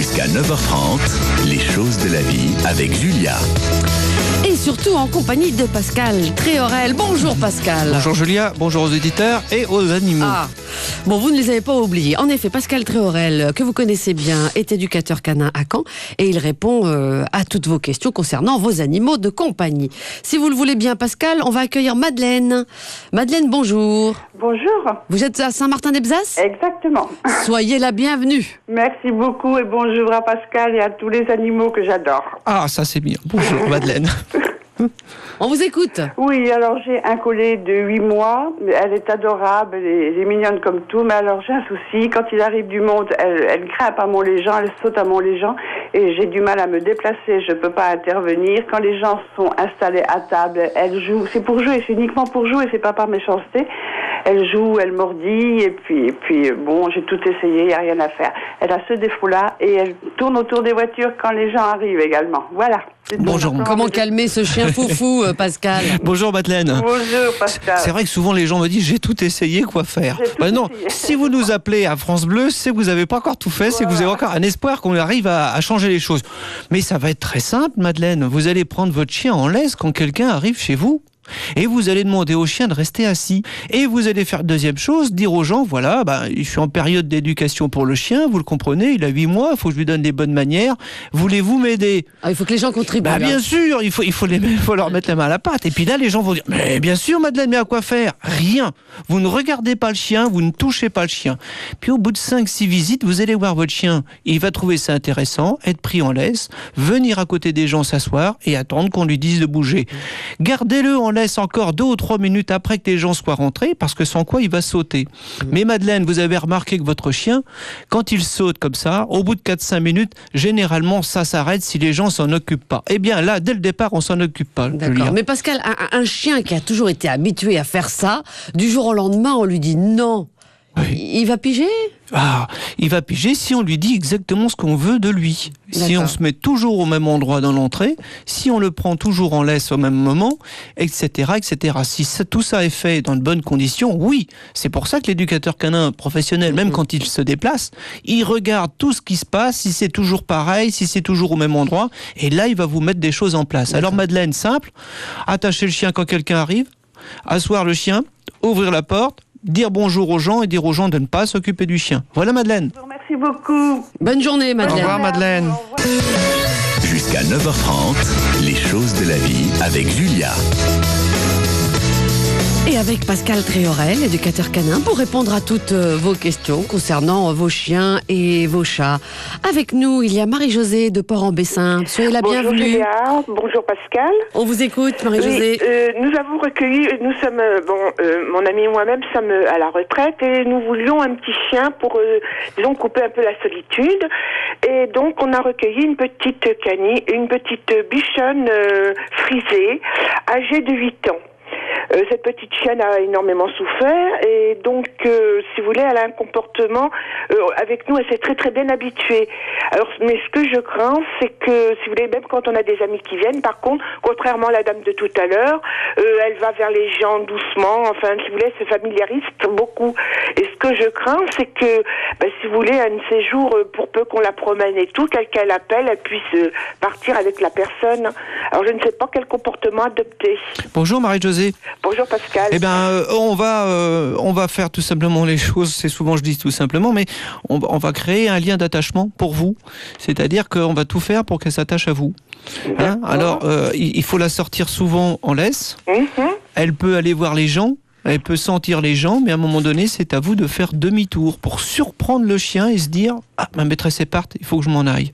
Jusqu'à 9h30, les choses de la vie avec Julia. Et surtout en compagnie de Pascal Tréorel. Bonjour Pascal. Bonjour Julia, bonjour aux éditeurs et aux animaux. Bon, vous ne les avez pas oubliés. En effet, Pascal Tréorel, que vous connaissez bien, est éducateur canin à Caen et il répond à toutes vos questions concernant vos animaux de compagnie. Si vous le voulez bien, Pascal, on va accueillir Madeleine. Madeleine, bonjour. Bonjour. Vous êtes à Saint-Martin-d'Ebzas ? Exactement. Soyez la bienvenue. Merci beaucoup et bonjour à Pascal et à tous les animaux que j'adore. Ah, ça c'est bien. Bonjour Madeleine. On vous écoute. Oui, alors j'ai un collet de 8 mois. Elle est adorable, elle est mignonne comme tout. Mais alors j'ai un souci. Quand il arrive du monde, elle grimpe à mon légion, elle saute à mon légion. Et j'ai du mal à me déplacer. Je peux pas intervenir. Quand les gens sont installés à table, elle joue. C'est pour jouer, c'est uniquement pour jouer. C'est pas par méchanceté. Elle joue, elle mordit. Et puis bon, j'ai tout essayé. Il n'y a rien à faire. Elle a ce défaut-là. Et elle tourne autour des voitures quand les gens arrivent également. Voilà. Bonjour. Comment calmer ce chien foufou, Pascal ? Bonjour Madeleine. Bonjour Pascal. C'est vrai que souvent les gens me disent j'ai tout essayé, quoi faire. Non, si vous nous appelez à France Bleu, c'est que vous n'avez pas encore tout fait, c'est que vous avez encore un espoir qu'on arrive à changer les choses. Mais ça va être très simple Madeleine, vous allez prendre votre chien en laisse quand quelqu'un arrive chez vous. Et vous allez demander au chien de rester assis. Et vous allez faire deuxième chose, dire aux gens, voilà, je suis en période d'éducation pour le chien, vous le comprenez, il a 8 mois, il faut que je lui donne les bonnes manières. Voulez-vous m'aider ? Il faut que les gens contribuent. Bien sûr, il faut leur mettre la main à la pâte. Et puis là, les gens vont dire, mais bien sûr Madeleine, mais à quoi faire ? Rien. Vous ne regardez pas le chien, vous ne touchez pas le chien. Puis au bout de 5-6 visites, vous allez voir votre chien. Il va trouver ça intéressant, être pris en laisse, venir à côté des gens s'asseoir et attendre qu'on lui dise de bouger. Gardez-le en laisse encore 2 ou 3 minutes après que les gens soient rentrés, parce que sans quoi il va sauter. Mais Madeleine, vous avez remarqué que votre chien, quand il saute comme ça, au bout de 4-5 minutes, généralement ça s'arrête si les gens s'en occupent pas. Eh bien là, dès le départ, on s'en occupe pas. D'accord. Mais Pascal, un chien qui a toujours été habitué à faire ça, du jour au lendemain, on lui dit non. Oui. Il va piger ? Il va piger si on lui dit exactement ce qu'on veut de lui. D'accord. Si on se met toujours au même endroit dans l'entrée, si on le prend toujours en laisse au même moment, etc., etc. Si tout ça est fait dans de bonnes conditions, oui. C'est pour ça que l'éducateur canin professionnel, même quand il se déplace, il regarde tout ce qui se passe, si c'est toujours pareil, si c'est toujours au même endroit, et là, il va vous mettre des choses en place. D'accord. Alors Madeleine, simple, attacher le chien quand quelqu'un arrive, asseoir le chien, ouvrir la porte, dire bonjour aux gens et dire aux gens de ne pas s'occuper du chien. Voilà Madeleine. Merci beaucoup. Bonne journée Madeleine. Au revoir Madeleine. Jusqu'à 9h30, les choses de la vie avec Julia. Et avec Pascal Tréorel, éducateur canin, pour répondre à toutes vos questions concernant vos chiens et vos chats. Avec nous, il y a Marie-Josée de Port-en-Bessin. Soyez la bienvenue. Bonjour Julia, bonjour Pascal. On vous écoute, Marie-Josée. Oui, nous avons recueilli, nous sommes, mon ami et moi-même sommes à la retraite et nous voulions un petit chien pour, disons, couper un peu la solitude. Et donc, on a recueilli une petite bichonne frisée, âgée de 8 ans. Cette petite chienne a énormément souffert et donc, si vous voulez, elle a un comportement avec nous, elle s'est très très bien habituée. Alors, mais ce que je crains, c'est que, si vous voulez, même quand on a des amis qui viennent, par contre, contrairement à la dame de tout à l'heure, elle va vers les gens doucement, enfin, si vous voulez, elle se familiarise beaucoup. Et ce que je crains, c'est que, si vous voulez, un de ces jours, pour peu qu'on la promène et tout, quelqu'un l'appelle, elle puisse partir avec la personne. Alors, je ne sais pas quel comportement adopter. Bonjour Marie-Josée. Bonjour Pascal. Eh bien, on va faire tout simplement les choses, c'est souvent je dis tout simplement, mais on va créer un lien d'attachement pour vous. C'est-à-dire qu'on va tout faire pour qu'elle s'attache à vous. Hein ? Alors, il faut la sortir souvent en laisse. Elle peut aller voir les gens. Elle peut sentir les gens, mais à un moment donné, c'est à vous de faire demi-tour pour surprendre le chien et se dire « Ah, ma maîtresse est partie, il faut que je m'en aille. »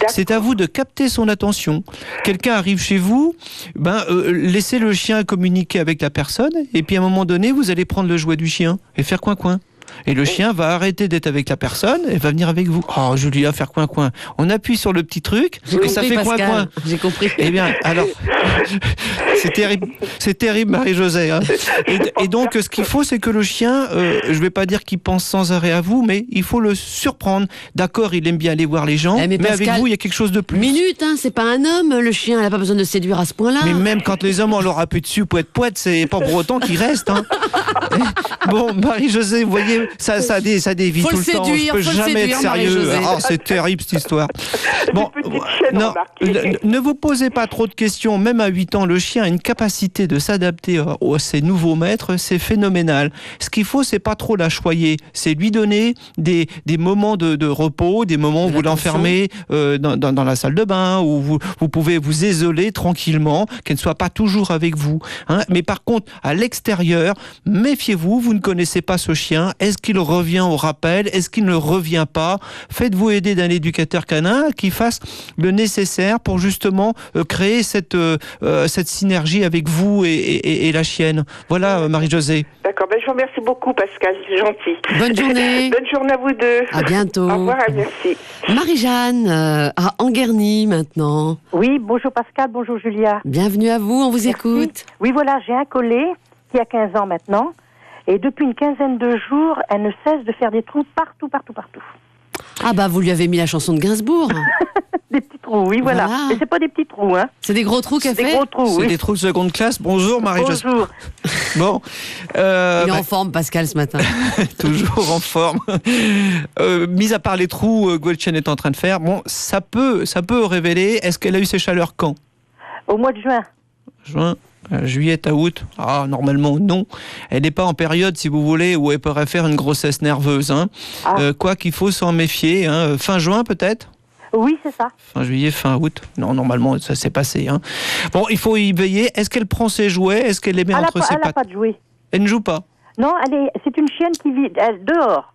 C'est à vous de capter son attention. Quelqu'un arrive chez vous, laissez le chien communiquer avec la personne, et puis à un moment donné, vous allez prendre le jouet du chien et faire coin-coin. Et le chien va arrêter d'être avec la personne et va venir avec vous. Oh, Julia, faire coin-coin. On appuie sur le petit truc et ça fait coin-coin. J'ai compris. Eh bien, alors, c'est terrible, Marie-Josée. Hein. Et donc, ce qu'il faut, c'est que le chien, je ne vais pas dire qu'il pense sans arrêt à vous, mais il faut le surprendre. D'accord, il aime bien aller voir les gens, mais Pascal, avec vous, il y a quelque chose de plus. Minute, hein, c'est pas un homme, le chien, il n'a pas besoin de séduire à ce point-là. Mais même quand les hommes, on leur appuie dessus, poète, c'est pas pour autant qu'il reste. Hein. Bon, Marie-Josée, vous voyez, ça dévie Faut tout le le temps. séduire, Je peux faut le jamais séduire, être sérieux. Marie-Josée. Oh, c'est terrible cette histoire. Des petites chiennes, non, remarquez. ne vous posez pas trop de questions. Même à 8 ans, le chien a une capacité de s'adapter à ses nouveaux maîtres. C'est phénoménal. Ce qu'il faut, c'est pas trop la choyer. C'est lui donner des moments de repos, des moments où vous l'enfermez dans la salle de bain, où vous pouvez vous isoler tranquillement, qu'elle ne soit pas toujours avec vous. Hein. Mais par contre, à l'extérieur, méfiez-vous, vous ne connaissez pas ce chien. Est-ce qu'il revient au rappel? Est-ce qu'il ne revient pas? Faites-vous aider d'un éducateur canin qui fasse le nécessaire pour justement créer cette synergie avec vous et la chienne. Voilà, Marie-Josée. D'accord, je vous remercie beaucoup, Pascal, c'est gentil. Bonne journée. Bonne journée à vous deux. À bientôt. Au revoir, merci. Marie-Jeanne, à Anguerny maintenant. Oui, bonjour Pascal, bonjour Julia. Bienvenue à vous, on vous Merci. écoute. Oui, voilà, j'ai un collet qui a 15 ans maintenant. Et depuis une quinzaine de jours, elle ne cesse de faire des trous partout. Ah bah vous lui avez mis la chanson de Gainsbourg. Des petits trous, oui, voilà. Voilà. Mais c'est pas des petits trous, hein. C'est des gros trous qu'elle Des fait. gros trous, C'est oui. des trous de seconde classe. Bonjour, Marie-Josée. Bonjour. Bon. Il est en forme, Pascal, ce matin. Toujours en forme. Mis à part les trous que Gretchen est en train de faire, bon, ça peut révéler. Est-ce qu'elle a eu ses chaleurs quand? Au mois de juin. Juin, juillet à août. Ah, normalement, non. Elle n'est pas en période, si vous voulez, où elle pourrait faire une grossesse nerveuse. Hein. Quoi qu'il faut s'en méfier. Hein. Fin juin, peut-être? Oui, c'est ça. Fin juillet, fin août. Non, normalement, ça s'est passé. Hein. Bon, il faut y veiller. Est-ce qu'elle prend ses jouets? Est-ce qu'elle les met entre ses Elle n'a pattes? pas de jouet. Elle ne joue pas? Non, c'est une chienne qui vit dehors.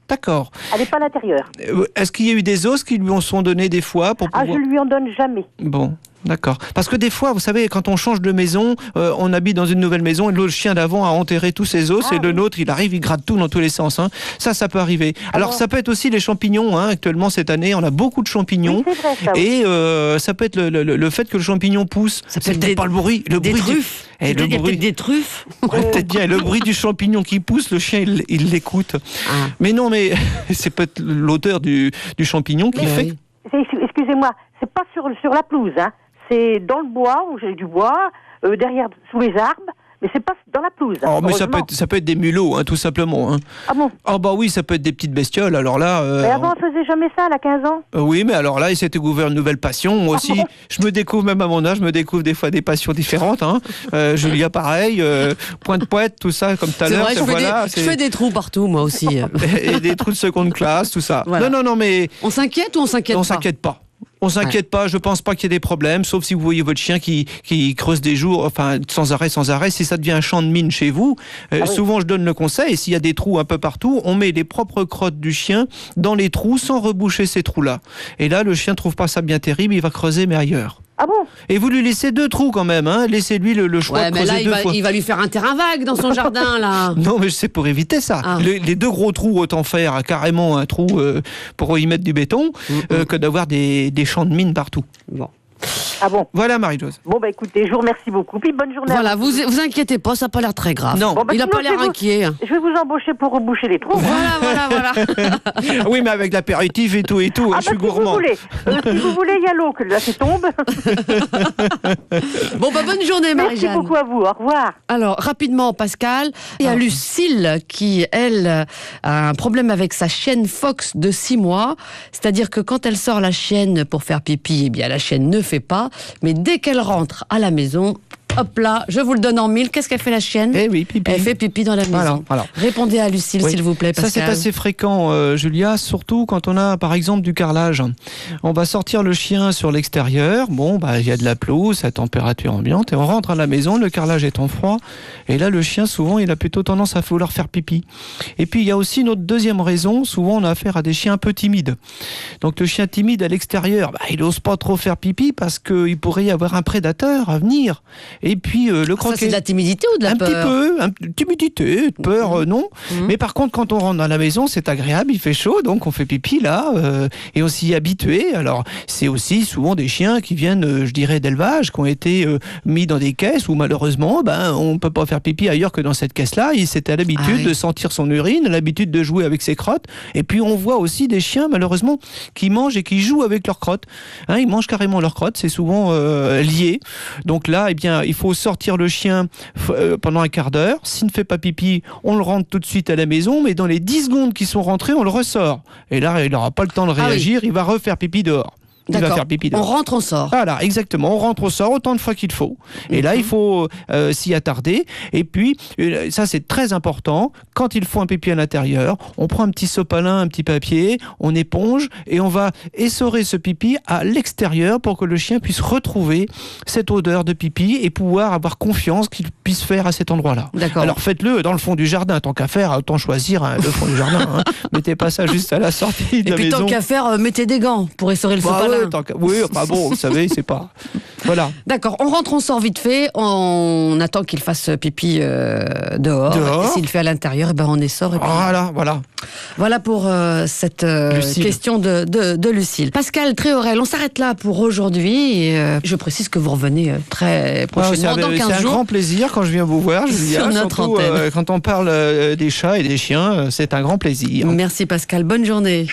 D'accord. Elle n'est pas à l'intérieur. Est-ce qu'il y a eu des os qui lui en sont donnés des fois pour pouvoir... Ah, je lui en donne jamais. Bon, d'accord. Parce que des fois, vous savez, quand on change de maison, on habite dans une nouvelle maison et le chien d'avant a enterré tous ses os et le nôtre, il arrive, il gratte tout dans tous les sens. Hein. Ça peut arriver. Alors, ça peut être aussi les champignons. Hein. Actuellement, cette année, on a beaucoup de champignons. Oui, c'est vrai, ça, oui. Et ça peut être le fait que le champignon pousse. Ça peut C'est être peut-être pas le bruit. Le Des bruit truffes. Et le Il y a bruit. peut-être des truffes. Ouais, peut-être bien. Le bruit du champignon qui pousse, le chien, il l'écoute. Ah. Mais non, mais c'est peut-être l'odeur du champignon qui fait... Excusez-moi, c'est pas sur la pelouse, hein. C'est dans le bois, où j'ai du bois, derrière, sous les arbres, mais c'est pas dans la pelouse. Oh, mais heureusement. ça peut être des mulots, hein, tout simplement. Hein. Ah bon? Ah bah oui, ça peut être des petites bestioles. Alors là, Mais avant, elle faisait jamais ça, elle a 15 ans. oui, mais alors là, il s'est découvert une nouvelle passion. Moi aussi, bon je me découvre même à mon âge, je me découvre des fois des passions différentes. Hein. Julia, pareil, pointe, tout ça, comme tout à C'est l'heure. vrai, je fais des trous partout, moi aussi. Et des trous de seconde classe, tout ça. Voilà. Non, mais On s'inquiète ou on s'inquiète pas? on s'inquiète pas. On s'inquiète pas, je pense pas qu'il y ait des problèmes, sauf si vous voyez votre chien qui creuse des jours, enfin sans arrêt. Si ça devient un champ de mine chez vous, souvent je donne le conseil, s'il y a des trous un peu partout, on met les propres crottes du chien dans les trous sans reboucher ces trous-là. Et là, le chien trouve pas ça bien terrible, il va creuser mais ailleurs. Ah bon? Et vous lui laissez 2 trous quand même, hein. Laissez-lui le choix Ouais, de mais creuser là, 2 fois. il va lui faire un terrain vague dans son jardin, là. Non, mais c'est pour éviter ça. Ah. Les 2 gros trous, autant faire carrément un trou pour y mettre du béton que d'avoir des champs de mine partout. Bon. Ah bon? Voilà, Marie-Josée. Bon, écoutez, je vous remercie beaucoup. Puis bonne journée. Voilà, vous inquiétez pas, ça n'a pas l'air très grave. Non. Bon, bah, Il n'a sinon, pas l'air je vais inquiet. Je vais vous embaucher pour reboucher les trous. Voilà. Oui, mais avec l'apéritif et tout, Ah, je bah, suis si vous gourmand. voulez. Si vous voulez, il y a l'eau que là qui tombe. Bon, bah, bonne journée, Merci Marie-Jeanne. beaucoup à vous. Au revoir. Alors, rapidement, Pascal, il y a Lucille qui, elle, a un problème avec sa chienne Fox de 6 mois. C'est-à-dire que quand elle sort la chienne pour faire pipi, eh bien, la chienne ne fait pas. Mais dès qu'elle rentre à la maison, hop là, je vous le donne en 1000. Qu'est-ce qu'elle fait, la chienne? Eh oui, pipi. Elle fait pipi dans la maison. Voilà. Répondez à Lucille, Oui. s'il vous plaît, Ça, Pascal. c'est assez fréquent, Julia, surtout quand on a, par exemple, du carrelage. On va sortir le chien sur l'extérieur. Bon, bah, il y a de la pelouse, à température ambiante, et on rentre à la maison, le carrelage est en froid. Et là, le chien, souvent, il a plutôt tendance à vouloir faire pipi. Et puis, il y a aussi une autre deuxième raison. Souvent, on a affaire à des chiens un peu timides. Donc, le chien timide à l'extérieur, bah, il n'ose pas trop faire pipi parce qu'il pourrait y avoir un prédateur à venir. Et puis, le Ça, croquet. c'est de la timidité ou de la Un peur? petit peu, timidité, peur, non. Mhm. Mais par contre, quand on rentre dans la maison, c'est agréable, il fait chaud, donc on fait pipi là, et on s'y est habitué. Alors, c'est aussi souvent des chiens qui viennent, je dirais, d'élevage, qui ont été mis dans des caisses où malheureusement, on peut pas faire pipi ailleurs que dans cette caisse-là. Il s'était à l'habitude de sentir son urine, l'habitude de jouer avec ses crottes. Et puis on voit aussi des chiens, malheureusement, qui mangent et qui jouent avec leurs crottes. Hein, ils mangent carrément leurs crottes, c'est souvent lié. Donc là, eh bien, il faut sortir le chien pendant un quart d'heure. S'il ne fait pas pipi, on le rentre tout de suite à la maison, mais dans les 10 secondes qui sont rentrées, on le ressort. Et là, il n'aura pas le temps de réagir, il va refaire pipi dehors. Il va faire pipi dehors. On rentre, on sort. Voilà, exactement. On rentre, on sort autant de fois qu'il faut. Et là, il faut s'y attarder. Et puis, ça, c'est très important. Quand il faut un pipi à l'intérieur, on prend un petit sopalin, un petit papier, on éponge et on va essorer ce pipi à l'extérieur pour que le chien puisse retrouver cette odeur de pipi et pouvoir avoir confiance qu'il puisse faire à cet endroit-là. D'accord. Alors, faites-le dans le fond du jardin. Tant qu'à faire, autant choisir le fond du jardin. Mettez pas ça juste à la sortie de la maison. Et puis, tant qu'à faire, mettez des gants pour essorer le sopalin. Oui, enfin bon, vous savez, c'est pas... Voilà. D'accord, on rentre, on sort vite fait, on attend qu'il fasse pipi dehors. Et s'il fait à l'intérieur, on essore. Et puis... Voilà. Voilà pour cette question de Lucille. Pascal Tréorel, on s'arrête là pour aujourd'hui. Et, je précise que vous revenez très prochainement, dans 15 jours. C'est un grand plaisir quand je viens vous voir, Julia. Sur notre surtout antenne. quand on parle des chats et des chiens, c'est un grand plaisir. Merci Pascal, bonne journée.